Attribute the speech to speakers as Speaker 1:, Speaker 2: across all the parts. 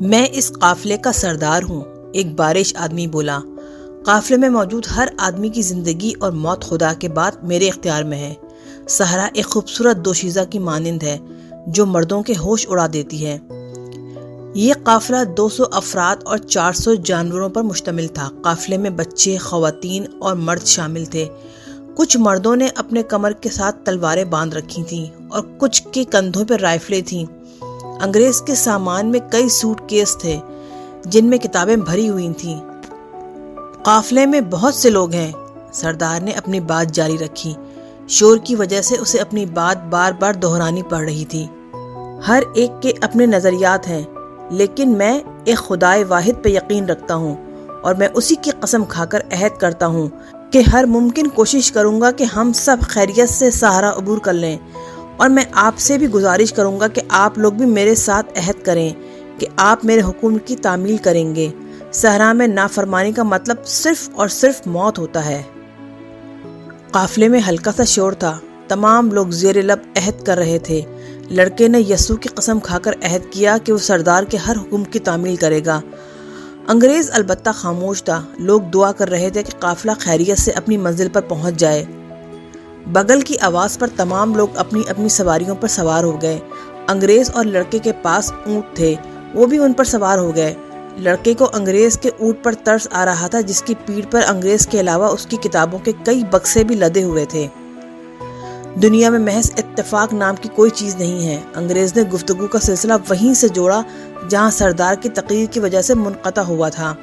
Speaker 1: میں اس قافلے کا سردار ہوں، ایک بارش آدمی بولا۔ قافلے میں موجود ہر آدمی کی زندگی اور موت خدا کے بعد میرے اختیار میں ہے۔ صحرا ایک خوبصورت دوشیزہ کی مانند ہے جو مردوں کے ہوش اڑا دیتی ہے۔ یہ قافلہ 200 افراد اور 400 جانوروں پر مشتمل تھا۔ قافلے میں بچے، خواتین اور مرد شامل تھے۔ کچھ مردوں نے اپنے کمر کے ساتھ تلواریں باندھ رکھی تھیں اور کچھ کے کندھوں پر رائفلیں تھیں۔ انگریز کے سامان میں کئی سوٹ کیس تھے جن میں کتابیں بھری ہوئی تھیں۔ قافلے میں بہت سے لوگ ہیں، سردار نے اپنی بات جاری رکھی۔ شور کی وجہ سے اسے اپنی بات بار بار دہرانی پڑ رہی تھی۔ ہر ایک کے اپنے نظریات ہیں، لیکن میں ایک خدائے واحد پہ یقین رکھتا ہوں اور میں اسی کی قسم کھا کر عہد کرتا ہوں کہ ہر ممکن کوشش کروں گا کہ ہم سب خیریت سے صحرا عبور کر لیں، اور میں آپ سے بھی گزارش کروں گا کہ آپ لوگ بھی میرے ساتھ عہد کریں کہ آپ میرے حکم کی تعمیل کریں گے۔ صحرا میں نافرمانی کا مطلب صرف اور صرف موت ہوتا ہے۔ قافلے میں ہلکا سا شور تھا۔ تمام لوگ زیر لب عہد کر رہے تھے۔ لڑکے نے یسوع کی قسم کھا کر عہد کیا کہ وہ سردار کے ہر حکم کی تعمیل کرے گا۔ انگریز البتہ خاموش تھا۔ لوگ دعا کر رہے تھے کہ قافلہ خیریت سے اپنی منزل پر پہنچ جائے۔ بغل کی آواز پر تمام لوگ اپنی اپنی سواریوں پر سوار ہو گئے۔ انگریز اور لڑکے کے پاس اونٹ تھے، وہ بھی ان پر سوار ہو گئے۔ لڑکے کو انگریز کے اونٹ پر ترس آ رہا تھا جس کی پیٹھ پر انگریز کے علاوہ اس کی کتابوں کے کئی بکسے بھی لدے ہوئے تھے۔ دنیا میں محض اتفاق نام کی کوئی چیز نہیں ہے۔ انگریز نے گفتگو کا سلسلہ وہیں سے جوڑا جہاں سردار کی تقریر کی وجہ سے منقطع ہوا تھا۔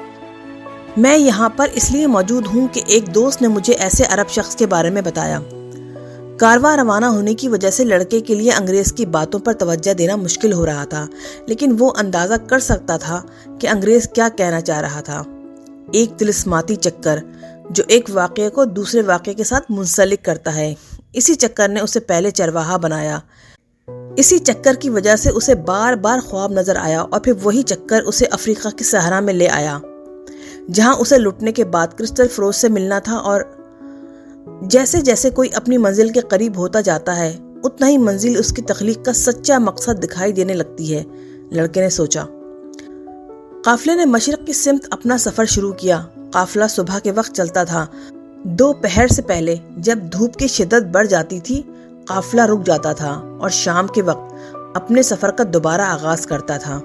Speaker 1: میں یہاں پر اس لیے موجود ہوں کہ ایک دوست نے مجھے ایسے عرب شخص کے بارے میں بتایا۔ کارواں روانہ ہونے کی وجہ سے لڑکے کے لیے انگریز کی باتوں پر توجہ دینا مشکل ہو رہا تھا، لیکن وہ اندازہ کر سکتا تھا کہ انگریز کیا کہنا چاہ رہا تھا۔ ایک طلسماتی چکر جو ایک واقعے کو دوسرے واقعے کے ساتھ منسلک کرتا ہے، اسی چکر نے اسے پہلے چرواہا بنایا۔ اسی چکر کی وجہ سے اسے بار بار خواب نظر آیا، اور پھر وہی چکر اسے افریقہ کے صحرا میں لے آیا جہاں اسے لٹنے کے بعد کرسٹل فروز سے ملنا تھا۔ اور جیسے جیسے کوئی اپنی منزل کے قریب ہوتا جاتا ہے اتنا ہی منزل اس کی تخلیق کا سچا مقصد دکھائی دینے لگتی ہے، لڑکے نے سوچا۔ قافلے نے مشرق کی سمت اپنا سفر شروع کیا۔ قافلہ صبح کے وقت چلتا تھا۔ دوپہر سے پہلے جب دھوپ کی شدت بڑھ جاتی تھی قافلہ رک جاتا تھا اور شام کے وقت اپنے سفر کا دوبارہ آغاز کرتا تھا۔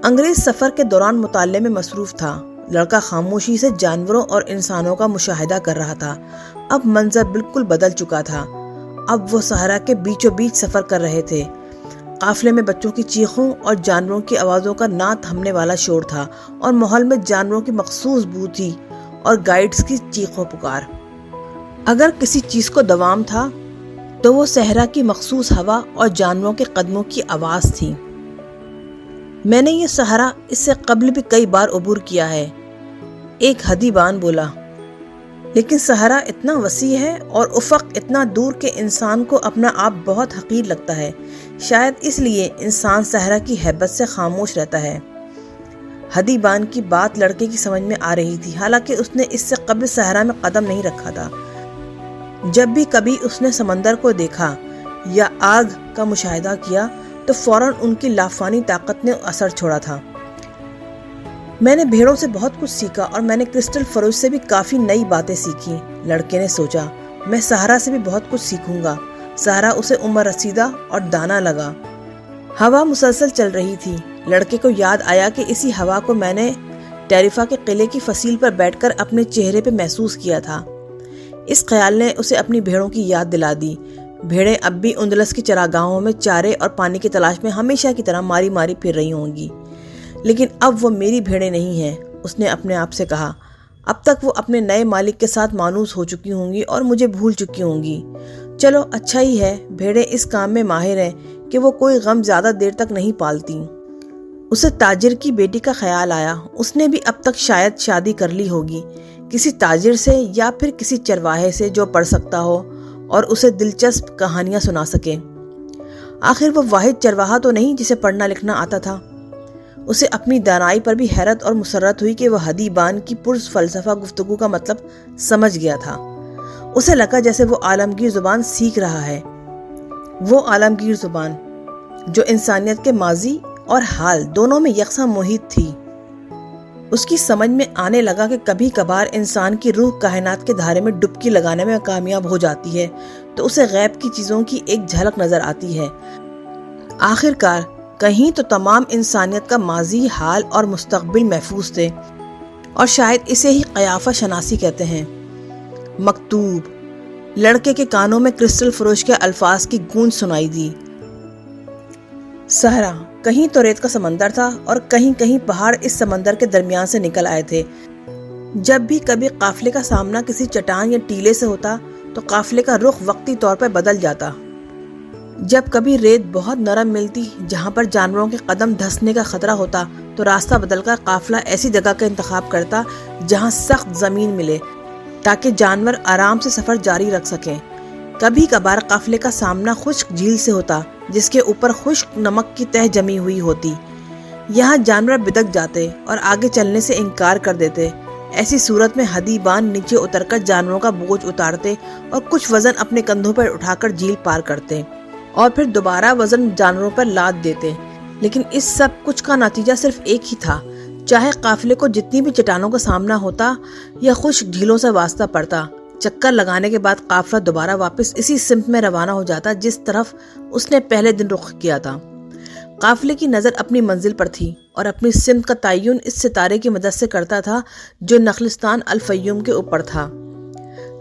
Speaker 1: انگریز سفر کے دوران مطالعے میں مصروف تھا۔ لڑکا خاموشی سے جانوروں اور انسانوں کا مشاہدہ کر رہا تھا۔ اب منظر بالکل بدل چکا تھا۔ اب وہ صحرا کے بیچوں بیچ سفر کر رہے تھے۔ قافلے میں بچوں کی چیخوں اور جانوروں کی آوازوں کا نہ تھمنے والا شور تھا، اور ماحول میں جانوروں کی مخصوص بو تھی اور گائیڈز کی چیخ و پکار۔ اگر کسی چیز کو دوام تھا تو وہ صحرا کی مخصوص ہوا اور جانوروں کے قدموں کی آواز تھی۔ میں نے یہ صحرا اس سے قبل بھی کئی بار عبور کیا ہے، ایک ہدیبان بولا، لیکن صحرا اتنا وسیع ہے اور افق اتنا دور کہ انسان کو اپنا آپ بہت حقیر لگتا ہے۔ شاید اس لیے انسان صحرا کی ہیبت سے خاموش رہتا ہے۔ ہدیبان کی بات لڑکے کی سمجھ میں آ رہی تھی، حالانکہ اس نے اس سے قبل صحرا میں قدم نہیں رکھا تھا۔ جب بھی کبھی اس نے سمندر کو دیکھا یا آگ کا مشاہدہ کیا تو فوراً ان کی لافانی طاقت نے اثر چھوڑا تھا۔ میں نے بھیڑوں سے بہت کچھ سیکھا اور میں نے کرسٹل فروز سے بھی کافی نئی باتیں سیکھی، لڑکے نے سوچا۔ میں صحرا سے بھی بہت کچھ سیکھوں گا۔ صحرا اسے عمر رسیدہ اور دانا لگا۔ ہوا مسلسل چل رہی تھی۔ لڑکے کو یاد آیا کہ اسی ہوا کو میں نے ٹیریفا کے قلعے کی فصیل پر بیٹھ کر اپنے چہرے پہ محسوس کیا تھا۔ اس خیال نے اسے اپنی بھیڑوں کی یاد دلا دی۔ بھیڑیں اب بھی اندلس کی چراگاہوں میں چارے اور پانی کی تلاش میں ہمیشہ کی طرح ماری ماری پھر رہی ہوں گی، لیکن اب وہ میری بھیڑیں نہیں ہیں، اس نے اپنے آپ سے کہا۔ اب تک وہ اپنے نئے مالک کے ساتھ مانوس ہو چکی ہوں گی اور مجھے بھول چکی ہوں گی۔ چلو اچھا ہی ہے، بھیڑیں اس کام میں ماہر ہیں کہ وہ کوئی غم زیادہ دیر تک نہیں پالتی۔ اسے تاجر کی بیٹی کا خیال آیا۔ اس نے بھی اب تک شاید شادی کر لی ہوگی، کسی تاجر سے یا پھر کسی چرواہے سے جو پڑھ سکتا ہو اور اسے دلچسپ کہانیاں سنا سکے۔ آخر وہ واحد چرواہا تو نہیں جسے پڑھنا لکھنا آتا تھا۔ اسے اپنی دانائی پر بھی حیرت اور مسرت ہوئی کہ وہ ہدیبان کی پرز فلسفہ گفتگو کا مطلب سمجھ گیا تھا۔ اسے لگا جیسے وہ عالمگیر زبان سیکھ رہا ہے، وہ عالمگیر زبان جو انسانیت کے ماضی، اور حال دونوں میں یکساں محیط تھی۔ اس کی سمجھ میں آنے لگا کہ کبھی کبھار انسان کی روح کائنات کے دھارے میں ڈبکی لگانے میں کامیاب ہو جاتی ہے تو اسے غیب کی چیزوں کی ایک جھلک نظر آتی ہے۔ آخر کار کہیں تو تمام انسانیت کا ماضی، حال اور مستقبل محفوظ تھے، اور شاید اسے ہی قیافہ شناسی کہتے ہیں۔ مکتوب۔ لڑکے کے کانوں میں کرسٹل فروش کے الفاظ کی گونج سنائی دی۔ صحرا، کہیں تو ریت کا سمندر تھا اور کہیں کہیں پہاڑ اس سمندر کے درمیان سے نکل آئے تھے۔ جب بھی کبھی قافلے کا سامنا کسی چٹان یا ٹیلے سے ہوتا تو قافلے کا رخ وقتی طور پر بدل جاتا۔ جب کبھی ریت بہت نرم ملتی جہاں پر جانوروں کے قدم دھسنے کا خطرہ ہوتا تو راستہ بدل کر قافلہ ایسی جگہ کا انتخاب کرتا جہاں سخت زمین ملے تاکہ جانور آرام سے سفر جاری رکھ سکیں۔ کبھی کبھار قافلے کا سامنا خشک جھیل سے ہوتا جس کے اوپر خشک نمک کی تہ جمی ہوئی ہوتی۔ یہاں جانور بدک جاتے اور آگے چلنے سے انکار کر دیتے۔ ایسی صورت میں ہدیبان نیچے اتر کر جانوروں کا بوجھ اتارتے اور کچھ وزن اپنے کندھوں پر اٹھا کر جھیل پار کرتے اور پھر دوبارہ وزن جانوروں پر لاد دیتے۔ لیکن اس سب کچھ کا نتیجہ صرف ایک ہی تھا، چاہے قافلے کو جتنی بھی چٹانوں کا سامنا ہوتا یا خشک جھیلوں سے واسطہ پڑتا، چکر لگانے کے بعد قافلہ دوبارہ واپس اسی سمت میں روانہ ہو جاتا جس طرف اس نے پہلے دن رخ کیا تھا۔ قافلے کی نظر اپنی منزل پر تھی اور اپنی سمت کا تعین اس ستارے کی مدد سے کرتا تھا جو نخلستان الفیوم کے اوپر تھا۔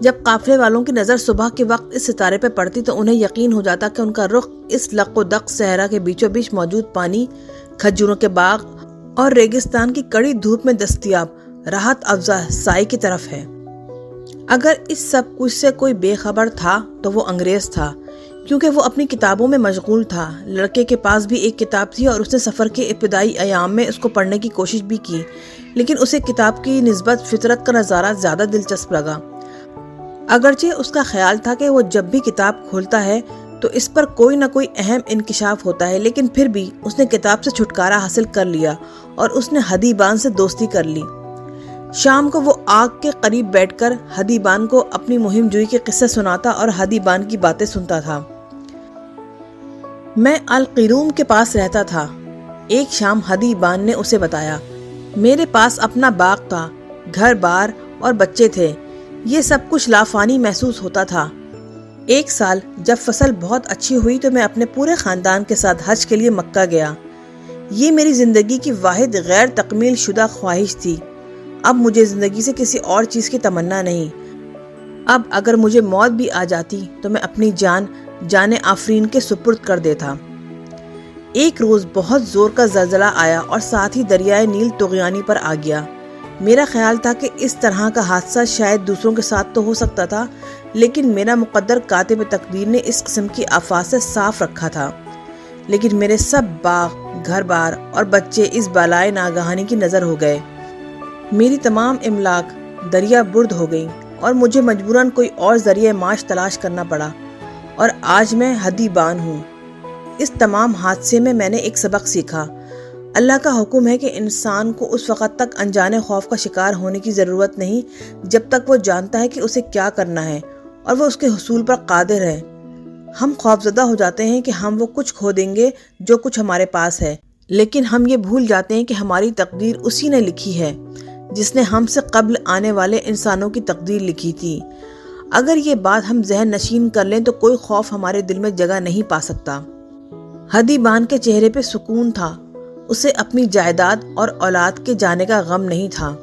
Speaker 1: جب قافلے والوں کی نظر صبح کے وقت اس ستارے پہ پڑتی تو انہیں یقین ہو جاتا کہ ان کا رخ اس لق و دق صحرا کے بیچوں بیچ موجود پانی، کھجوروں کے باغ اور ریگستان کی کڑی دھوپ میں دستیاب راحت افزا سائے کی طرف ہے۔ اگر اس سب کچھ سے کوئی بے خبر تھا تو وہ انگریز تھا، کیونکہ وہ اپنی کتابوں میں مشغول تھا۔ لڑکے کے پاس بھی ایک کتاب تھی اور اس نے سفر کے ابتدائی ایام میں اس کو پڑھنے کی کوشش بھی کی، لیکن اسے کتاب کی نسبت فطرت کا نظارہ زیادہ دلچسپ لگا۔ اگرچہ اس کا خیال تھا کہ وہ جب بھی کتاب کھولتا ہے تو اس پر کوئی نہ کوئی اہم انکشاف ہوتا ہے، لیکن پھر بھی اس نے کتاب سے چھٹکارا حاصل کر لیا اور اس نے ہدیبان سے دوستی کر لی۔ شام کو وہ آگ کے قریب بیٹھ کر ہدیبان کو اپنی مہم جوئی کے قصے سناتا اور ہدیبان کی باتیں سنتا تھا۔ میں القیروم کے پاس رہتا تھا، ایک شام ہدیبان نے اسے بتایا۔ میرے پاس اپنا باغ تھا، گھر بار اور بچے تھے، یہ سب کچھ لافانی محسوس ہوتا تھا۔ ایک سال جب فصل بہت اچھی ہوئی تو میں اپنے پورے خاندان کے ساتھ حج کے لیے مکہ گیا۔ یہ میری زندگی کی واحد غیر تکمیل شدہ خواہش تھی۔ اب مجھے زندگی سے کسی اور چیز کی تمنا نہیں۔ اب اگر مجھے موت بھی آ جاتی تو میں اپنی جان آفرین کے سپرد کر دیتا۔ ایک روز بہت زور کا زلزلہ آیا اور ساتھ ہی دریائے نیل طغیانی پر آ گیا۔ میرا خیال تھا کہ اس طرح کا حادثہ شاید دوسروں کے ساتھ تو ہو سکتا تھا، لیکن میرا مقدر کاتب تقدیر نے اس قسم کی آفات سے صاف رکھا تھا۔ لیکن میرے سب باغ، گھر بار اور بچے اس بالائے ناگہانی کی نظر ہو گئے۔ میری تمام املاک دریا برد ہو گئی اور مجھے مجبوراً کوئی اور ذریعہ معاش تلاش کرنا پڑا، اور آج میں ہدیبان ہوں۔ اس تمام حادثے میں میں نے ایک سبق سیکھا۔ اللہ کا حکم ہے کہ انسان کو اس وقت تک انجانے خوف کا شکار ہونے کی ضرورت نہیں جب تک وہ جانتا ہے کہ اسے کیا کرنا ہے اور وہ اس کے حصول پر قادر ہے۔ ہم خوفزدہ ہو جاتے ہیں کہ ہم وہ کچھ کھو دیں گے جو کچھ ہمارے پاس ہے، لیکن ہم یہ بھول جاتے ہیں کہ ہماری تقدیر اسی نے لکھی ہے جس نے ہم سے قبل آنے والے انسانوں کی تقدیر لکھی تھی۔ اگر یہ بات ہم ذہن نشین کر لیں تو کوئی خوف ہمارے دل میں جگہ نہیں پا سکتا۔ ہدیبان کے چہرے پہ سکون تھا، اسے اپنی جائیداد اور اولاد کے جانے کا غم نہیں تھا۔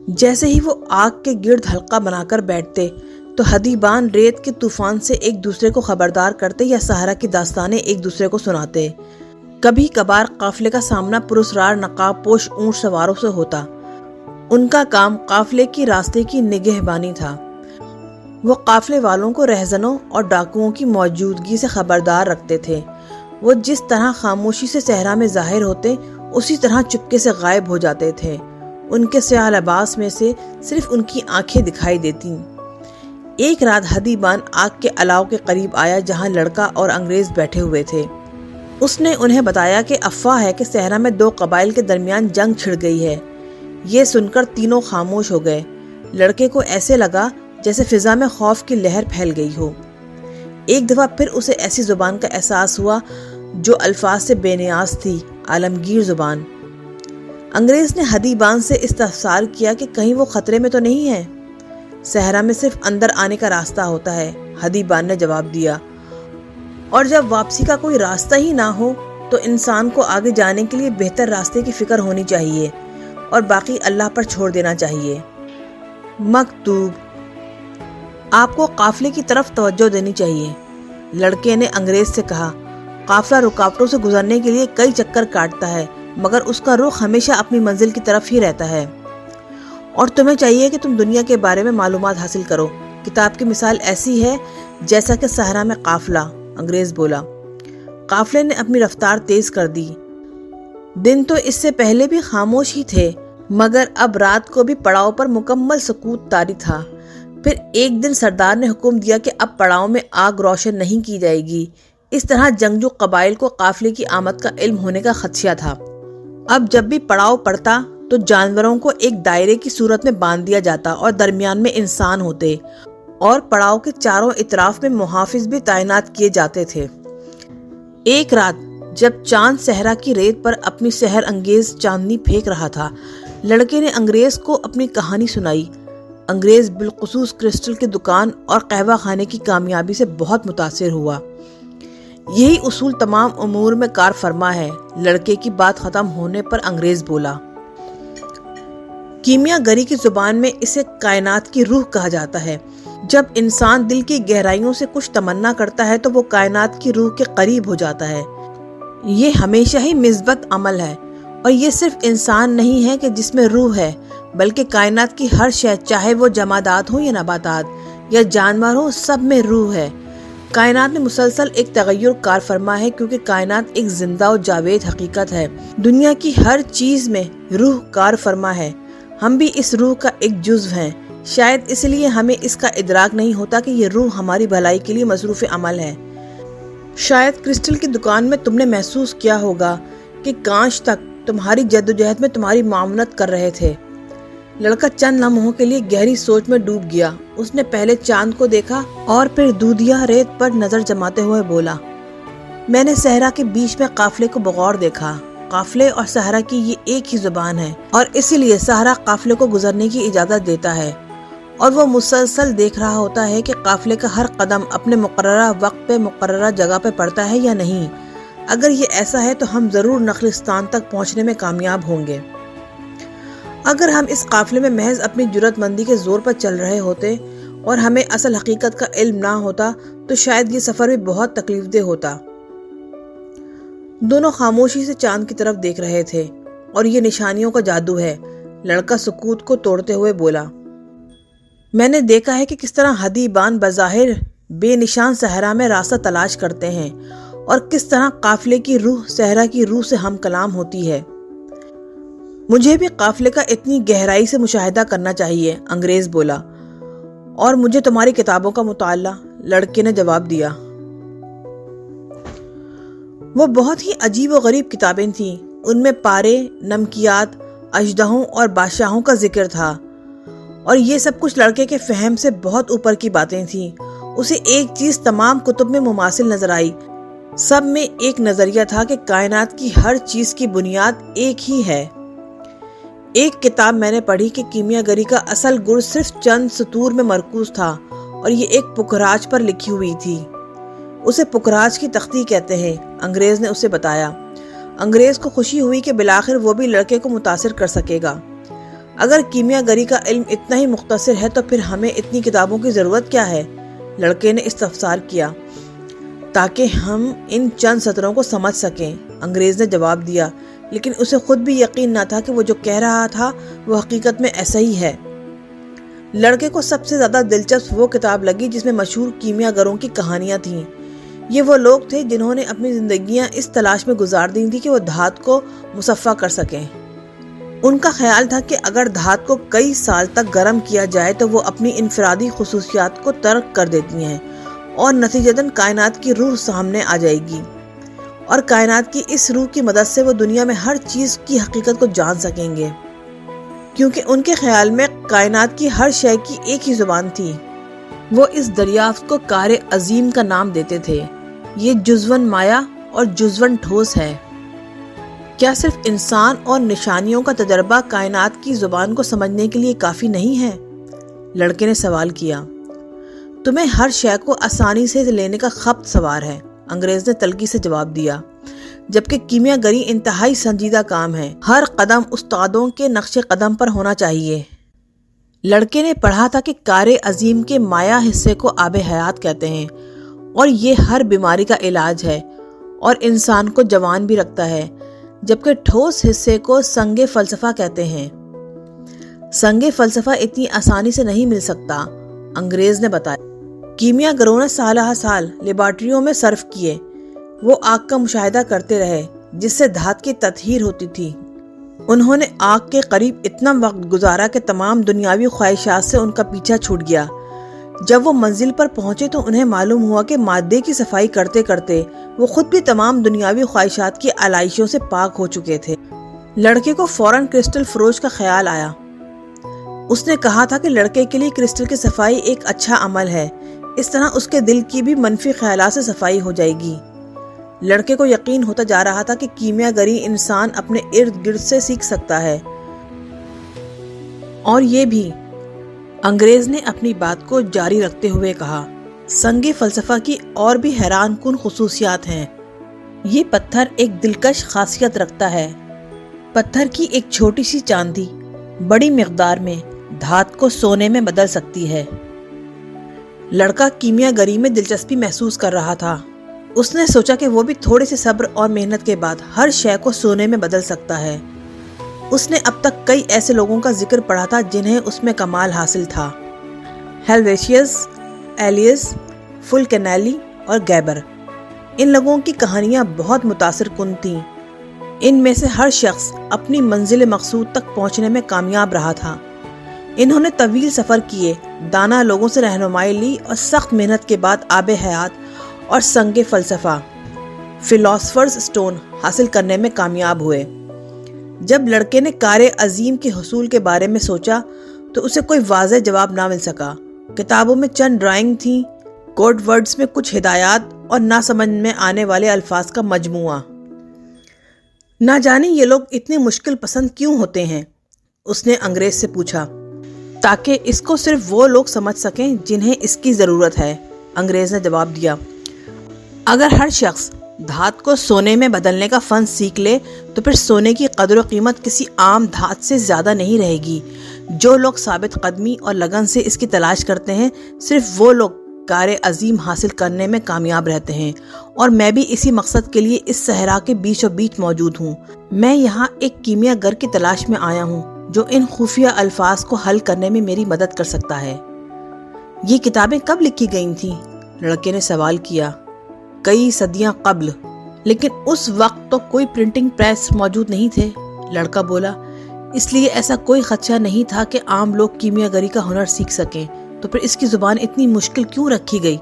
Speaker 1: جیسے ہی وہ آگ کے گرد حلقہ بنا کر بیٹھتے تو ہدیبان ریت کے طوفان سے ایک دوسرے کو خبردار کرتے یا صحرا کی داستانیں ایک دوسرے کو سناتے۔ کبھی کبھار قافلے کا سامنا پراسرار نقاب پوش اونٹ سواروں سے ہوتا۔ ان کا کام قافلے کی راستے کی نگہبانی تھا۔ وہ قافلے والوں کو رہزنوں اور ڈاکوؤں کی موجودگی سے خبردار رکھتے تھے۔ وہ جس طرح خاموشی سے صحرا میں ظاہر ہوتے اسی طرح چپکے سے غائب ہو جاتے تھے۔ ان کے سیاہ لباس میں سے صرف ان کی آنکھیں دکھائی دیتی۔ ایک رات ہدیبان آگ کے الاؤ کے قریب آیا جہاں لڑکا اور انگریز بیٹھے ہوئے تھے۔ اس نے انہیں بتایا کہ افواہ ہے کہ صحرا میں دو قبائل کے درمیان جنگ چھڑ گئی ہے۔ یہ سن کر تینوں خاموش ہو گئے۔ لڑکے کو ایسے لگا جیسے فضا میں خوف کی لہر پھیل گئی ہو۔ ایک دفعہ پھر اسے ایسی زبان کا احساس ہوا جو الفاظ سے بے نیاز تھی، عالمگیر زبان۔ انگریز نے حدیبان سے استفسار کیا کہ کہیں وہ خطرے میں تو نہیں ہے؟ صحرا میں صرف اندر آنے کا راستہ ہوتا ہے، حدیبان نے جواب دیا، اور جب واپسی کا کوئی راستہ ہی نہ ہو تو انسان کو آگے جانے کے لیے بہتر راستے کی فکر ہونی چاہیے اور باقی اللہ پر چھوڑ دینا چاہیے۔ مکتوب: آپ کو قافلے کی طرف توجہ دینی چاہیے، لڑکے نے انگریز سے کہا۔ قافلہ رکاوٹوں سے گزرنے کے لیے کئی چکر کاٹتا ہے، مگر اس کا رخ ہمیشہ اپنی منزل کی طرف ہی رہتا ہے، اور تمہیں چاہیے کہ تم دنیا کے بارے میں معلومات حاصل کرو۔ کتاب کی مثال ایسی ہے جیسا کہ صحرا میں قافلہ، انگریز بولا۔ قافلے نے اپنی رفتار تیز کر دی۔ دن تو اس سے پہلے بھی خاموش ہی تھے، مگر اب رات کو بھی پڑاؤ پر مکمل سکوت طاری تھا۔ پھر ایک دن سردار نے حکم دیا کہ اب پڑاؤ میں آگ روشن نہیں کی جائے گی۔ اس طرح جنگجو قبائل کو قافلے کی آمد کا علم ہونے کا خدشہ تھا۔ اب جب بھی پڑاؤ پڑتا تو جانوروں کو ایک دائرے کی صورت میں باندھ دیا جاتا اور درمیان میں انسان ہوتے، اور پڑاؤ کے چاروں اطراف میں محافظ بھی تعینات کیے جاتے تھے۔ ایک رات جب چاند صحرا کی ریت پر اپنی سحر انگیز چاندنی پھینک رہا تھا، لڑکے نے انگریز کو اپنی کہانی سنائی۔ انگریز بالخصوص کرسٹل کی دکان اور قہوہ خانے کی کامیابی سے بہت متاثر ہوا۔ یہی اصول تمام امور میں کار فرما ہے۔ لڑکے کی بات ختم ہونے پر انگریز بولا، کیمیا گری کی زبان میں اسے کائنات کی روح کہا جاتا ہے۔ جب انسان دل کی گہرائیوں سے کچھ تمنا کرتا ہے تو وہ کائنات کی روح کے قریب ہو جاتا ہے۔ یہ ہمیشہ ہی مثبت عمل ہے، اور یہ صرف انسان نہیں ہے کہ جس میں روح ہے، بلکہ کائنات کی ہر شے، چاہے وہ جمادات ہوں یا نباتات یا جانور ہوں، سب میں روح ہے۔ کائنات میں مسلسل ایک تغیر کار فرما ہے، کیونکہ کائنات ایک زندہ و جاوید حقیقت ہے۔ دنیا کی ہر چیز میں روح کار فرما ہے۔ ہم بھی اس روح کا ایک جزو ہیں، شاید اس لیے ہمیں اس کا ادراک نہیں ہوتا کہ یہ روح ہماری بھلائی کے لیے مصروف عمل ہے۔ شاید کرسٹل کی دکان میں تم نے محسوس کیا ہوگا کہ کانچ تک تمہاری جدوجہد میں تمہاری معاونت کر رہے تھے۔ لڑکا چند لمحوں کے لیے گہری سوچ میں ڈوب گیا۔ اس نے پہلے چاند کو دیکھا اور پھر دودھیا ریت پر نظر جماتے ہوئے بولا، میں نے صحرا کے بیچ میں قافلے کو بغور دیکھا۔ قافلے اور صحرا کی یہ ایک ہی زبان ہے، اور اسی لیے صحرا قافلے کو گزرنے کی اجازت دیتا ہے، اور وہ مسلسل دیکھ رہا ہوتا ہے کہ قافلے کا ہر قدم اپنے مقررہ وقت پہ مقررہ جگہ پہ پڑتا ہے یا نہیں۔ اگر یہ ایسا ہے تو ہم ضرور نخلستان تک پہنچنے میں کامیاب ہوں گے۔ اگر ہم اس قافلے میں محض اپنی جرات مندی کے زور پر چل رہے ہوتے اور ہمیں اصل حقیقت کا علم نہ ہوتا تو شاید یہ سفر بھی بہت تکلیف دہ ہوتا۔ دونوں خاموشی سے چاند کی طرف دیکھ رہے تھے، اور یہ نشانیوں کا جادو ہے۔ لڑکا سکوت کو توڑتے ہوئے بولا، میں نے دیکھا ہے کہ کس طرح حدیبان بظاہر بے نشان صحرا میں راستہ تلاش کرتے ہیں، اور کس طرح قافلے کی روح صحرا کی روح سے ہم کلام ہوتی ہے۔ مجھے بھی قافلے کا اتنی گہرائی سے مشاہدہ کرنا چاہیے، انگریز بولا، اور مجھے تمہاری کتابوں کا مطالعہ، لڑکے نے جواب دیا۔ وہ بہت ہی عجیب و غریب کتابیں تھیں۔ ان میں پارے، نمکیات، اژدہوں اور بادشاہوں کا ذکر تھا، اور یہ سب کچھ لڑکے کے فہم سے بہت اوپر کی باتیں تھیں۔ اسے ایک چیز تمام کتب میں مماثل نظر آئی۔ سب میں ایک نظریہ تھا کہ کائنات کی ہر چیز کی بنیاد ایک ہی ہے۔ ایک کتاب میں نے پڑھی کہ کیمیا گری کا اصل گر صرف چند سطور میں مرکوز تھا، اور یہ ایک پکھراج پر لکھی ہوئی تھی۔ اسے پکھراج کی تختی کہتے ہیں، انگریز نے اسے بتایا۔ انگریز کو خوشی ہوئی کہ بالآخر وہ بھی لڑکے کو متاثر کر سکے گا۔ اگر کیمیا گری کا علم اتنا ہی مختصر ہے تو پھر ہمیں اتنی کتابوں کی ضرورت کیا ہے؟ لڑکے نے استفسار کیا۔ تاکہ ہم ان چند سطروں کو سمجھ سکیں، انگریز نے جواب دیا، لیکن اسے خود بھی یقین نہ تھا کہ وہ جو کہہ رہا تھا وہ حقیقت میں ایسا ہی ہے۔ لڑکے کو سب سے زیادہ دلچسپ وہ کتاب لگی جس میں مشہور کیمیا گروں کی کہانیاں تھیں۔ یہ وہ لوگ تھے جنہوں نے اپنی زندگیاں اس تلاش میں گزار دی تھی کہ وہ دھات کو مصفا کر سکیں۔ ان کا خیال تھا کہ اگر دھات کو کئی سال تک گرم کیا جائے تو وہ اپنی انفرادی خصوصیات کو ترک کر دیتی ہیں، اور نتیجتاً کائنات کی روح سامنے آ جائے گی، اور کائنات کی اس روح کی مدد سے وہ دنیا میں ہر چیز کی حقیقت کو جان سکیں گے، کیونکہ ان کے خیال میں کائنات کی ہر شے کی ایک ہی زبان تھی۔ وہ اس دریافت کو کار عظیم کا نام دیتے تھے۔ یہ جزون مایا اور جزواً ٹھوس ہے۔ کیا صرف انسان اور نشانیوں کا تجربہ کائنات کی زبان کو سمجھنے کے لیے کافی نہیں ہے؟ لڑکے نے سوال کیا۔ تمہیں ہر شے کو آسانی سے لینے کا خبت سوار ہے، انگریز نے تلخی سے جواب دیا، جبکہ کیمیا گری انتہائی سنجیدہ کام ہے۔ ہر قدم استادوں کے نقش قدم پر ہونا چاہیے۔ لڑکے نے پڑھا تھا کہ کار عظیم کے مایا حصے کو آب حیات کہتے ہیں، اور یہ ہر بیماری کا علاج ہے اور انسان کو جوان بھی رکھتا ہے، جبکہ ٹھوس حصے کو سنگ فلسفہ کہتے ہیں۔ سنگ فلسفہ اتنی آسانی سے نہیں مل سکتا، انگریز نے بتایا۔ کیمیا گروں نے سالہ سال لیبارٹریوں میں صرف کیے۔ وہ آگ کا مشاہدہ کرتے رہے جس سے دھات کی تطہیر ہوتی تھی۔ انہوں نے آگ کے قریب اتنا وقت گزارا کہ تمام دنیاوی خواہشات سے ان کا پیچھا چھوٹ گیا۔ جب وہ منزل پر پہنچے تو انہیں معلوم ہوا کہ مادے کی صفائی کرتے کرتے وہ خود بھی تمام دنیاوی خواہشات کی علائشوں سے پاک ہو چکے تھے۔ لڑکے کو فوراً کرسٹل فروش کا خیال آیا۔ اس نے کہا تھا کہ لڑکے کے لیے کرسٹل کی صفائی ایک اچھا عمل ہے، اس طرح اس کے دل کی بھی منفی خیالات سے صفائی ہو جائے گی۔ لڑکے کو یقین ہوتا جا رہا تھا کہ کیمیا گری انسان اپنے ارد گرد سے سیکھ سکتا ہے، اور یہ بھی۔ انگریز نے اپنی بات کو جاری رکھتے ہوئے کہا، سنگ فلسفہ کی اور بھی حیران کن خصوصیات ہیں۔ یہ پتھر ایک دلکش خاصیت رکھتا ہے۔ پتھر کی ایک چھوٹی سی چاندی بڑی مقدار میں دھات کو سونے میں بدل سکتی ہے۔ لڑکا کیمیا گری میں دلچسپی محسوس کر رہا تھا۔ اس نے سوچا کہ وہ بھی تھوڑے سے صبر اور محنت کے بعد ہر شے کو سونے میں بدل سکتا ہے۔ اس نے اب تک کئی ایسے لوگوں کا ذکر پڑھا تھا جنہیں اس میں کمال حاصل تھا، ہیلویشیس، ایلیس، فلکنیلی اور گیبر۔ ان لوگوں کی کہانیاں بہت متاثر کن تھیں۔ ان میں سے ہر شخص اپنی منزل مقصود تک پہنچنے میں کامیاب رہا تھا۔ انہوں نے طویل سفر کیے، دانا لوگوں سے رہنمائی لی اور سخت محنت کے بعد آب حیات اور سنگ فلسفہ، فلاسفرز اسٹون حاصل کرنے میں کامیاب ہوئے۔ جب لڑکے نے کار عظیم کے حصول کے بارے میں سوچا تو اسے کوئی واضح جواب نہ مل سکا۔ کتابوں میں چند ڈرائنگ تھیں، کوڈ ورڈز میں کچھ ہدایات اور نہ سمجھ میں آنے والے الفاظ کا مجموعہ۔ نہ جانے یہ لوگ اتنے مشکل پسند کیوں ہوتے ہیں؟ اس نے انگریز سے پوچھا۔ تاکہ اس کو صرف وہ لوگ سمجھ سکیں جنہیں اس کی ضرورت ہے، انگریز نے جواب دیا۔ اگر ہر شخص دھات کو سونے میں بدلنے کا فن سیکھ لے تو پھر سونے کی قدر و قیمت کسی عام دھات سے زیادہ نہیں رہے گی۔ جو لوگ ثابت قدمی اور لگن سے اس کی تلاش کرتے ہیں، صرف وہ لوگ کار عظیم حاصل کرنے میں کامیاب رہتے ہیں، اور میں بھی اسی مقصد کے لیے اس صحرا کے بیچ و بیچ موجود ہوں۔ میں یہاں ایک کیمیا گر کی تلاش میں آیا ہوں جو ان خفیہ الفاظ کو حل کرنے میں میری مدد کر سکتا ہے۔ یہ کتابیں کب لکھی گئی تھیں؟ لڑکے نے سوال کیا۔ کئی صدیاں قبل، لیکن اس وقت تو کوئی پرنٹنگ پریس موجود نہیں تھے، لڑکا بولا۔ اس لیے ایسا کوئی خدشہ نہیں تھا کہ عام لوگ کیمیا گری کا ہنر سیکھ سکیں، تو پھر اس کی زبان اتنی مشکل کیوں رکھی گئی؟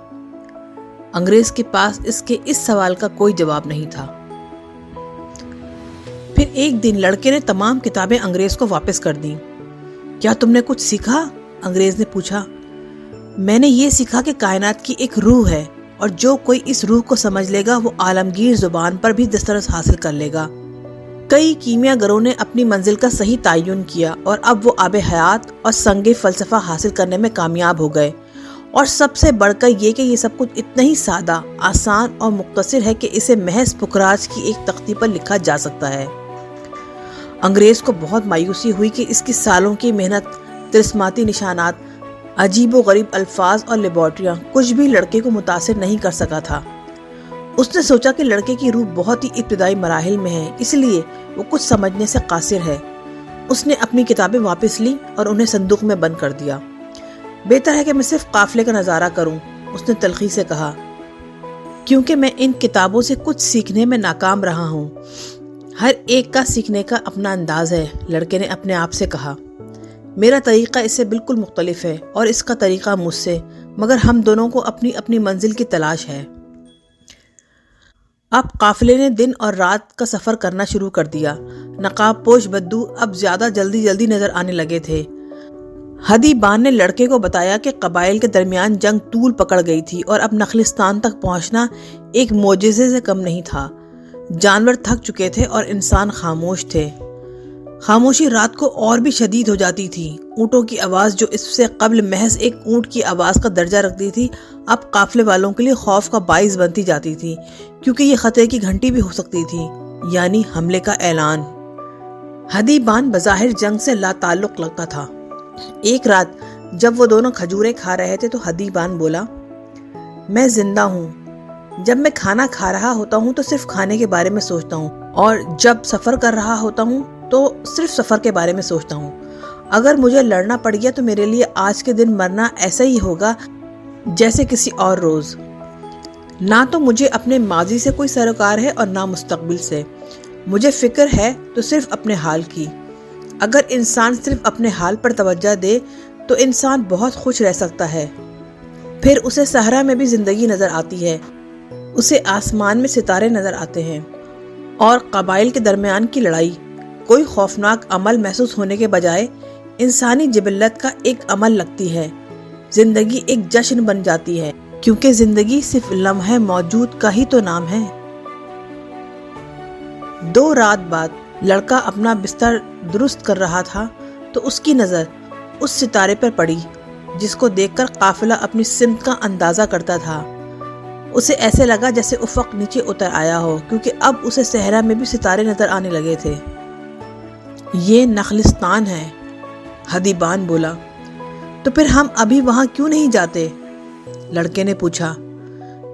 Speaker 1: انگریز کے پاس اس کے اس سوال کا کوئی جواب نہیں تھا۔ پھر ایک دن لڑکے نے تمام کتابیں انگریز کو واپس کر دیں۔ کیا تم نے کچھ سیکھا؟ انگریز نے پوچھا۔ میں نے یہ سیکھا کہ کائنات کی ایک روح ہے، اور جو کوئی اس روح کو سمجھ لے گا وہ عالمگیر زبان پر بھی دسترس حاصل کر لے گا۔ کئی کیمیا گروں نے اپنی منزل کا صحیح تعین کیا، اور اب وہ آب حیات اور سنگ فلسفہ حاصل کرنے میں کامیاب ہو گئے۔ اور سب سے بڑھ کر یہ کہ یہ سب کچھ اتنا ہی سادہ، آسان اور مختصر ہے کہ اسے محض پکراج کی ایک تختی پر لکھا جا سکتا ہے۔ انگریز کو بہت مایوسی ہوئی کہ اس کی سالوں کی محنت، طلسماتی نشانات، عجیب و غریب الفاظ اور لیبارٹریاں کچھ بھی لڑکے کو متاثر نہیں کر سکا تھا۔ اس نے سوچا کہ لڑکے کی روح بہت ہی ابتدائی مراحل میں ہے، اس لیے وہ کچھ سمجھنے سے قاصر ہے۔ اس نے اپنی کتابیں واپس لی اور انہیں صندوق میں بند کر دیا۔ بہتر ہے کہ میں صرف قافلے کا نظارہ کروں، اس نے تلخی سے کہا، کیونکہ میں ان کتابوں سے کچھ سیکھنے میں ناکام رہا ہوں۔ ہر ایک کا سیکھنے کا اپنا انداز ہے، لڑکے نے اپنے آپ سے کہا۔ میرا طریقہ اس سے بالکل مختلف ہے، اور اس کا طریقہ مجھ سے، مگر ہم دونوں کو اپنی اپنی منزل کی تلاش ہے۔ اب قافلے نے دن اور رات کا سفر کرنا شروع کر دیا۔ نقاب پوش بدو اب زیادہ جلدی نظر آنے لگے تھے۔ ہدی بان نے لڑکے کو بتایا کہ قبائل کے درمیان جنگ طول پکڑ گئی تھی، اور اب نخلستان تک پہنچنا ایک معجزے سے کم نہیں تھا۔ جانور تھک چکے تھے اور انسان خاموش تھے۔ خاموشی رات کو اور بھی شدید ہو جاتی تھی۔ اونٹوں کی آواز جو اس سے قبل محض ایک اونٹ کی آواز کا درجہ رکھتی تھی، اب قافلے والوں کے لیے خوف کا باعث بنتی جاتی تھی، کیونکہ یہ خطرے کی گھنٹی بھی ہو سکتی تھی، یعنی حملے کا اعلان۔ ہدی بان بظاہر جنگ سے لا تعلق لگتا تھا۔ ایک رات جب وہ دونوں کھجوریں کھا رہے تھے تو ہدی بان بولا، میں زندہ ہوں۔ جب میں کھانا کھا رہا ہوتا ہوں تو صرف کھانے کے بارے میں سوچتا ہوں، اور جب سفر کر رہا ہوتا ہوں تو صرف سفر کے بارے میں سوچتا ہوں۔ اگر مجھے لڑنا پڑ گیا تو میرے لیے آج کے دن مرنا ایسا ہی ہوگا جیسے کسی اور روز۔ نہ تو مجھے اپنے ماضی سے کوئی سروکار ہے اور نہ مستقبل سے۔ مجھے فکر ہے تو صرف اپنے حال کی۔ اگر انسان صرف اپنے حال پر توجہ دے تو انسان بہت خوش رہ سکتا ہے۔ پھر اسے صحرا میں بھی زندگی نظر آتی ہے، اسے آسمان میں ستارے نظر آتے ہیں، اور قبائل کے درمیان کی لڑائی کوئی خوفناک عمل محسوس ہونے کے بجائے انسانی جبلت کا ایک عمل لگتی ہے۔ زندگی ایک جشن بن جاتی ہے، کیونکہ زندگی صرف لمحہ موجود کا ہی تو نام ہے۔ 2 رات بعد لڑکا اپنا بستر درست کر رہا تھا تو اس کی نظر اس ستارے پر پڑی جس کو دیکھ کر قافلہ اپنی سمت کا اندازہ کرتا تھا۔ اسے ایسے لگا جیسے افق نیچے اتر آیا ہو، کیونکہ اب اسے صحرا میں بھی ستارے نظر آنے لگے تھے۔ یہ نخلستان ہے، ہدی بان بولا۔ تو پھر ہم ابھی وہاں کیوں نہیں جاتے؟ لڑکے نے پوچھا۔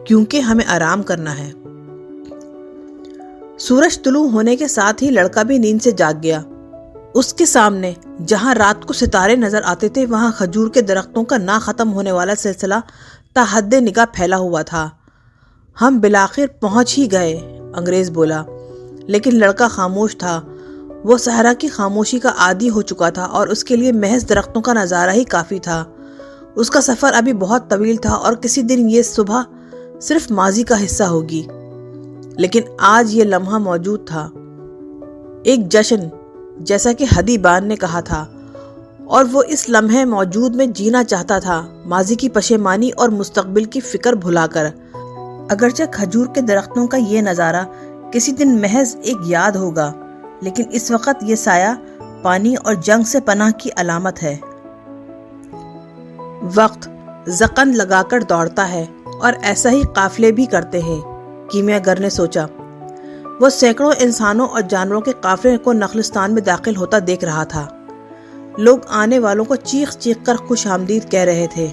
Speaker 1: کیونکہ ہمیں آرام کرنا ہے۔ سورج طلوع ہونے کے ساتھ ہی لڑکا بھی نیند سے جاگ گیا۔ اس کے سامنے جہاں رات کو ستارے نظر آتے تھے، وہاں کھجور کے درختوں کا نہ ختم ہونے والا سلسلہ تا حد نگاہ پھیلا ہوا تھا۔ ہم بالآخر پہنچ ہی گئے، انگریز بولا، لیکن لڑکا خاموش تھا۔ وہ صحرا کی خاموشی کا عادی ہو چکا تھا اور اس کے لیے محض درختوں کا نظارہ ہی کافی تھا۔ اس کا سفر ابھی بہت طویل تھا اور کسی دن یہ صبح صرف ماضی کا حصہ ہوگی، لیکن آج یہ لمحہ موجود تھا، ایک جشن، جیسا کہ ہدی بان نے کہا تھا، اور وہ اس لمحے موجود میں جینا چاہتا تھا، ماضی کی پشیمانی اور مستقبل کی فکر بھلا کر۔ اگرچہ کھجور کے درختوں کا یہ نظارہ کسی دن محض ایک یاد ہوگا، لیکن اس وقت یہ سایہ پانی اور جنگ سے پناہ کی علامت ہے۔ وقت زقن لگا کر دوڑتا ہے اور ایسا ہی قافلے بھی کرتے ہیں، کیمیا گر نے سوچا۔ وہ سینکڑوں انسانوں اور جانوروں کے قافلے کو نخلستان میں داخل ہوتا دیکھ رہا تھا۔ لوگ آنے والوں کو چیخ چیخ کر خوش آمدید کہہ رہے تھے۔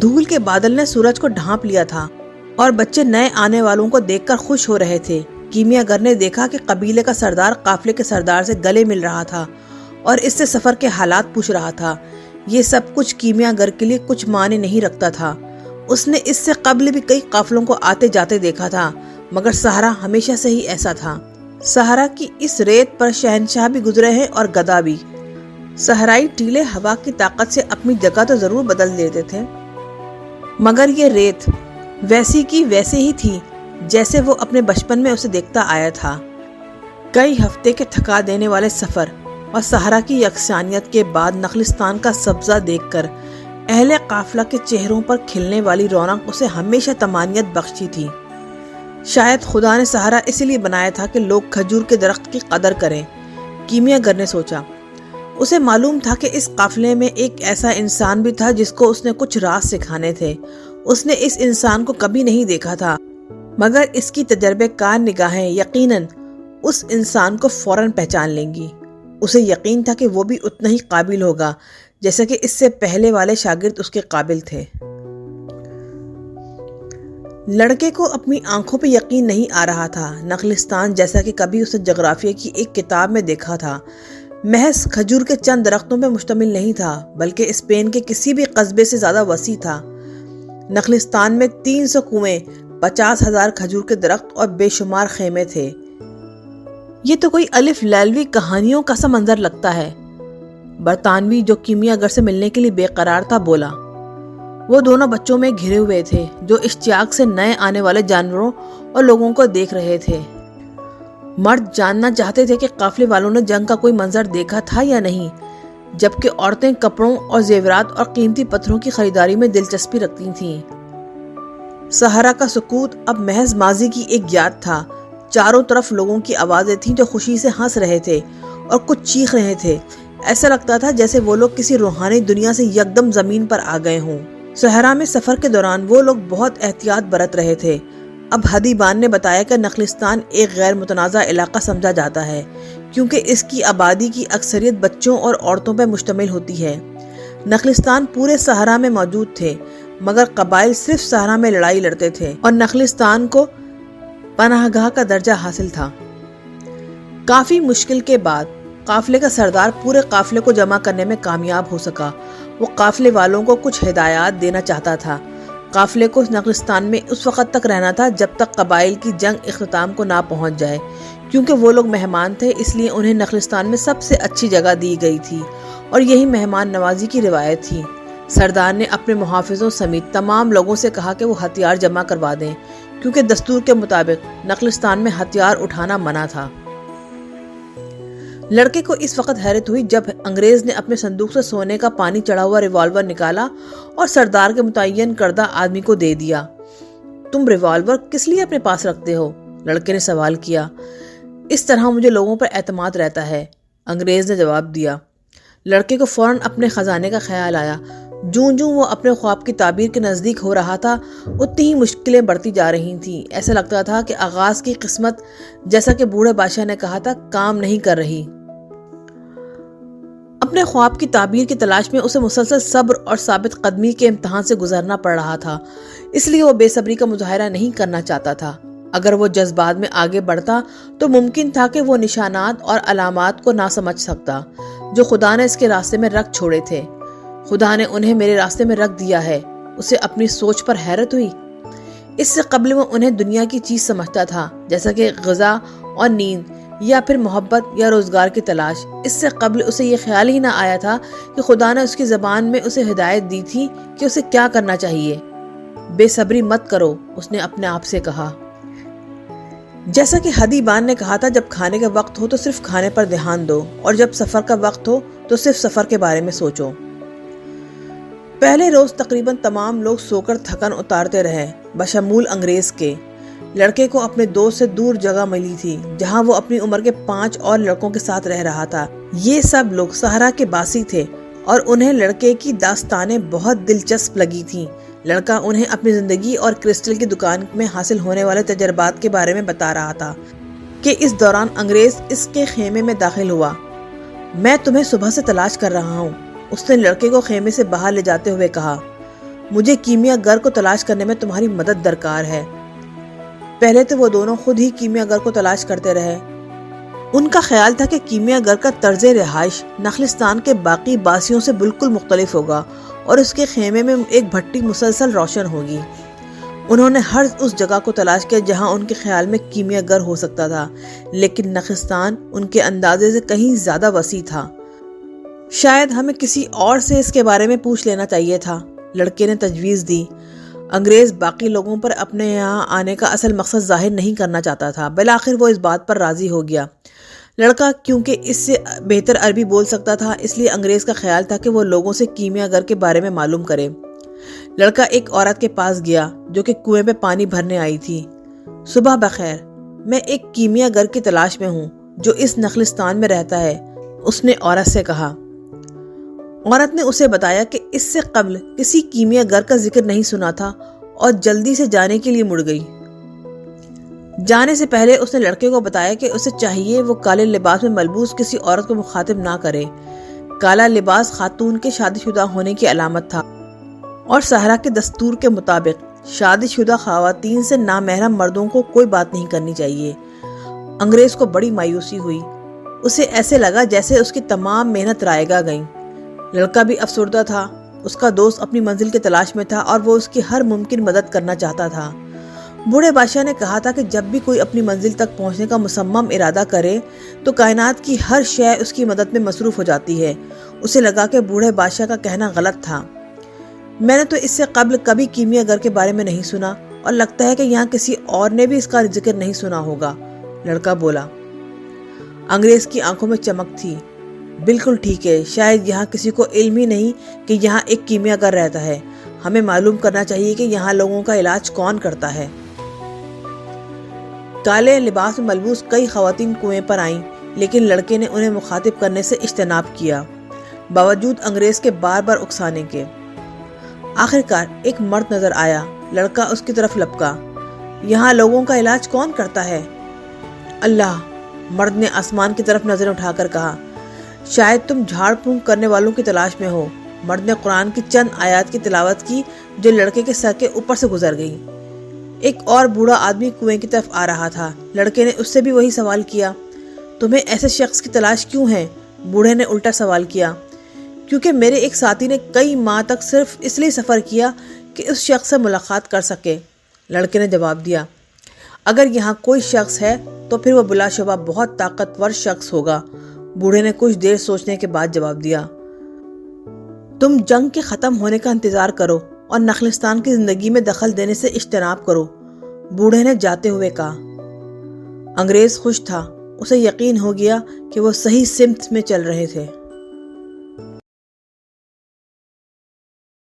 Speaker 1: دھول کے بادل نے سورج کو ڈھانپ لیا تھا اور بچے نئے آنے والوں کو دیکھ کر خوش ہو رہے تھے۔ کیمیا گر نے دیکھا کہ قبیلے کا سردار قافلے کے سردار سے گلے مل رہا تھا اور اس سے سفر کے حالات پوچھ رہا تھا۔ یہ سب کچھ کیمیا گر کے لیے کچھ معنی نہیں رکھتا تھا۔ اس نے اس سے قبل بھی کئی قافلوں کو آتے جاتے دیکھا تھا، مگر صحرا ہمیشہ سے ہی ایسا تھا۔ صحرا کی اس ریت پر شہنشاہ بھی گزرے ہیں اور گدا بھی۔ صحرائی ٹیلے ہوا کی طاقت سے اپنی جگہ تو ضرور بدل دیتے تھے، مگر یہ ریت ویسی کی ویسے ہی تھی جیسے وہ اپنے بچپن میں اسے دیکھتا آیا تھا۔ کئی ہفتے کے تھکا دینے والے سفر اور صحرا کی یکسانیت کے بعد نخلستان کا سبزہ دیکھ کر اہل قافلہ کے چہروں پر کھلنے والی رونق اسے ہمیشہ طمانینت بخشی تھی۔ شاید خدا نے صحرا اسی لیے بنایا تھا کہ لوگ کھجور کے درخت کی قدر کریں، کیمیا گر نے سوچا۔ اسے معلوم تھا کہ اس قافلے میں ایک ایسا انسان بھی تھا جس کو اس نے کچھ راز سکھانے تھے۔ اس نے اس انسان کو کبھی نہیں دیکھا تھا، مگر اس کی تجربے کار نگاہیں یقیناً اس انسان کو فوراً پہچان لیں گی۔ اسے یقین تھا کہ وہ بھی اتنا ہی قابل ہوگا جیسا کہ اس سے پہلے والے شاگرد اس کے قابل تھے۔ لڑکے کو اپنی آنکھوں پہ یقین نہیں آ رہا تھا۔ نخلستان جیسا کہ کبھی اسے جغرافیہ کی ایک کتاب میں دیکھا تھا، محض کھجور کے چند درختوں پہ مشتمل نہیں تھا، بلکہ اسپین کے کسی بھی قصبے سے زیادہ وسیع تھا۔ نخلستان میں 300 کنویں، 50,000 کھجور کے درخت اور بے شمار خیمے تھے۔ یہ تو کوئی الف لیلوی کہانیوں کا سا منظر لگتا ہے، برطانوی جو کیمیا گر سے ملنے کے لیے بے قرار تھا بولا۔ وہ دونوں بچوں میں گھرے ہوئے تھے جو اشتیاق سے نئے آنے والے جانوروں اور لوگوں کو دیکھ رہے تھے۔ مرد جاننا چاہتے تھے کہ قافلے والوں نے جنگ کا کوئی منظر دیکھا تھا یا نہیں، جبکہ عورتیں کپڑوں اور زیورات اور قیمتی پتھروں کی خریداری میں دلچسپی رکھتی تھیں۔ صحرا کا سکوت اب محض ماضی کی ایک یاد تھا۔ چاروں طرف لوگوں کی آوازیں تھیں جو خوشی سے ہنس رہے تھے اور کچھ چیخ رہے تھے۔ ایسا لگتا تھا جیسے وہ لوگ کسی روحانی دنیا سے یکدم زمین پر آ گئے ہوں۔ صحرا میں سفر کے دوران وہ لوگ بہت احتیاط برت رہے تھے۔ اب ہدی بان نے بتایا کہ نخلستان ایک غیر متنازع علاقہ سمجھا جاتا ہے کیونکہ اس کی آبادی کی اکثریت بچوں اور عورتوں پر مشتمل ہوتی ہے۔ نخلستان پورے صحرا میں موجود تھے مگر قبائل صرف صحرا میں لڑائی لڑتے تھے اور نخلستان کو پناہ گاہ کا درجہ حاصل تھا۔ کافی مشکل کے بعد قافلے کا سردار پورے قافلے کو جمع کرنے میں کامیاب ہو سکا۔ وہ قافلے والوں کو کچھ ہدایات دینا چاہتا تھا۔ قافلے کو نخلستان میں اس وقت تک رہنا تھا جب تک قبائل کی جنگ اختتام کو نہ پہنچ جائے۔ کیونکہ وہ لوگ مہمان تھے اس لیے انہیں نخلستان میں سب سے اچھی جگہ دی گئی تھی اور یہی مہمان نوازی کی روایت تھی۔ سردار نے اپنے محافظوں سمیت تمام لوگوں سے کہا کہ وہ ہتھیار جمع کروا دیں کیونکہ دستور کے مطابق نخلستان میں ہتھیار اٹھانا منع تھا۔ لڑکے کو اس وقت حیرت ہوئی جب انگریز نے اپنے صندوق سے سونے کا پانی چڑھا ہوا ریوالور نکالا اور سردار کے متعین کردہ آدمی کو دے دیا۔ تم ریوالور کس لیے اپنے پاس رکھتے ہو؟ لڑکے نے سوال کیا۔ اس طرح مجھے لوگوں پر اعتماد رہتا ہے، انگریز نے جواب دیا۔ لڑکے کو فوراً اپنے خزانے کا خیال آیا۔ جوں جوں وہ اپنے خواب کی تعبیر کے نزدیک ہو رہا تھا اتنی ہی مشکلیں بڑھتی جا رہی تھیں۔ ایسا لگتا تھا کہ آغاز کی قسمت، جیسا کہ بوڑھے بادشاہ نے کہا تھا، کام نہیں کر رہی۔ اپنے خواب کی تعبیر کی تلاش میں اسے مسلسل صبر اور ثابت قدمی کے امتحان سے گزرنا پڑ رہا تھا، اس لیے وہ بے صبری کا مظاہرہ نہیں کرنا چاہتا تھا۔ اگر وہ جذبات میں آگے بڑھتا تو ممکن تھا کہ وہ نشانات اور علامات کو نہ سمجھ سکتا جو خدا نے اس کے راستے میں رکھ چھوڑے تھے۔ خدا نے انہیں میرے راستے میں رکھ دیا ہے، اسے اپنی سوچ پر حیرت ہوئی۔ اس سے قبل وہ انہیں دنیا کی چیز سمجھتا تھا، جیسا کہ غذا اور نیند یا پھر محبت یا روزگار کی تلاش۔ اس سے قبل اسے یہ خیال ہی نہ آیا تھا کہ خدا نے اس کی زبان میں اسے ہدایت دی تھی کہ اسے کیا کرنا چاہیے۔ بے صبری مت کرو، اس نے اپنے آپ سے کہا۔ جیسا کہ ہدی بان نے کہا تھا، جب کھانے کا وقت ہو تو صرف کھانے پر دھیان دو اور جب سفر کا وقت ہو تو صرف سفر کے بارے میں سوچو۔ پہلے روز تقریباً تمام لوگ سو کر تھکن اتارتے رہے بشمول انگریز کے۔ لڑکے کو اپنے دوست سے دور جگہ ملی تھی جہاں وہ اپنی عمر کے 5 اور لڑکوں کے ساتھ رہ رہا تھا۔ یہ سب لوگ صحرا کے باسی تھے اور انہیں لڑکے کی داستانیں بہت دلچسپ لگی تھیں۔ لڑکا انہیں اپنی زندگی اور کرسٹل کی دکان میں حاصل ہونے والے تجربات کے بارے میں بتا رہا تھا کہ اس دوران انگریز اس کے خیمے میں داخل ہوا۔ میں تمہیں صبح سے تلاش کر رہا ہوں، اس نے لڑکے کو خیمے سے باہر لے جاتے ہوئے کہا۔ مجھے کیمیا گر کو تلاش کرنے میں تمہاری مدد درکار ہے۔ پہلے تو وہ دونوں خود ہی کیمیا گر کو تلاش کرتے رہے۔ ان کا خیال تھا کہ کیمیا گر کا طرز رہائش نخلستان کے باقی باسیوں سے بالکل مختلف ہوگا اور اس کے خیمے میں ایک بھٹی مسلسل روشن ہوگی۔ انہوں نے ہر اس جگہ کو تلاش کیا جہاں ان کے خیال میں کیمیا گر ہو سکتا تھا، لیکن نخلستان ان کے اندازے سے کہیں زیادہ وسیع تھا۔ شاید ہمیں کسی اور سے اس کے بارے میں پوچھ لینا چاہیے تھا، لڑکے نے تجویز دی۔ انگریز باقی لوگوں پر اپنے یہاں آنے کا اصل مقصد ظاہر نہیں کرنا چاہتا تھا۔ بالآخر وہ اس بات پر راضی ہو گیا۔ لڑکا کیونکہ اس سے بہتر عربی بول سکتا تھا اس لیے انگریز کا خیال تھا کہ وہ لوگوں سے کیمیا گر کے بارے میں معلوم کرے۔ لڑکا ایک عورت کے پاس گیا جو کہ کنویں پہ پانی بھرنے آئی تھی۔ صبح بخیر، میں ایک کیمیا گر کی تلاش میں ہوں جو اس نخلستان میں رہتا ہے، اس نے عورت سے کہا۔ عورت نے اسے بتایا کہ اس سے قبل کسی کیمیا گر کا ذکر نہیں سنا تھا اور جلدی سے جانے کے لیے مڑ گئی۔ جانے سے پہلے اس نے لڑکے کو بتایا کہ اسے چاہیے وہ کالے لباس میں ملبوس کسی عورت کو مخاطب نہ کرے۔ کالا لباس خاتون کے شادی شدہ ہونے کی علامت تھا اور صحرا کے دستور کے مطابق شادی شدہ خواتین سے نامحرم مردوں کو کوئی بات نہیں کرنی چاہیے۔ انگریز کو بڑی مایوسی ہوئی۔ اسے ایسے لگا جیسے اس کی تمام محنت رائے گاہ گئی۔ لڑکا بھی افسردہ تھا، اس کا دوست اپنی منزل کی تلاش میں تھا اور وہ اس کی ہر ممکن مدد کرنا چاہتا تھا۔ بوڑھے بادشاہ نے کہا تھا کہ جب بھی کوئی اپنی منزل تک پہنچنے کا مصمم ارادہ کرے تو کائنات کی ہر شے اس کی مدد میں مصروف ہو جاتی ہے۔ اسے لگا کہ بوڑھے بادشاہ کا کہنا غلط تھا۔ میں نے تو اس سے قبل کبھی کیمیا گر کے بارے میں نہیں سنا اور لگتا ہے کہ یہاں کسی اور نے بھی اس کا ذکر نہیں سنا ہوگا، لڑکا بولا۔ انگریز کی آنکھوں میں چمک تھی۔ بالکل ٹھیک ہے، شاید یہاں کسی کو علم ہی نہیں کہ یہاں ایک کیمیا گر رہتا ہے۔ ہمیں معلوم کرنا چاہیے کہ یہاں لوگوں کا علاج کون کرتا ہے۔ کالے لباس میں ملبوس کئی خواتین کنویں پر آئیں، لیکن لڑکے نے انہیں مخاطب کرنے سے اجتناب کیا، باوجود انگریز کے بار بار اکسانے کے۔ آخرکار ایک مرد نظر آیا، لڑکا اس کی طرف لپکا۔ یہاں لوگوں کا علاج کون کرتا ہے؟ اللہ۔ مرد نے آسمان کی طرف نظر اٹھا کر کہا، شاید تم جھاڑ پھونک کرنے والوں کی تلاش میں ہو۔ مرد نے قرآن کی چند آیات کی تلاوت کی جو لڑکے کے سر کے اوپر سے گزر گئی۔ ایک اور بوڑھا آدمی کنویں کی طرف آ رہا تھا، لڑکے نے اس سے بھی وہی سوال کیا، تمہیں ایسے شخص کی تلاش کیوں ہے؟ بوڑھے نے الٹا سوال کیا، کیونکہ میرے ایک ساتھی نے کئی ماہ تک صرف اس لیے سفر کیا کہ اس شخص سے ملاقات کر سکے۔ لڑکے نے جواب دیا، اگر یہاں کوئی شخص ہے تو پھر وہ بلا شبہ بہت طاقتور شخص ہوگا۔ بوڑھے نے کچھ دیر سوچنے کے بعد جواب دیا، تم جنگ کے ختم ہونے کا انتظار کرو اور نخلستان کی زندگی میں دخل دینے سے اجتناب کرو، بوڑھے نے جاتے ہوئے کہا۔ انگریز خوش تھا، اسے یقین ہو گیا کہ وہ صحیح سمت میں چل رہے تھے۔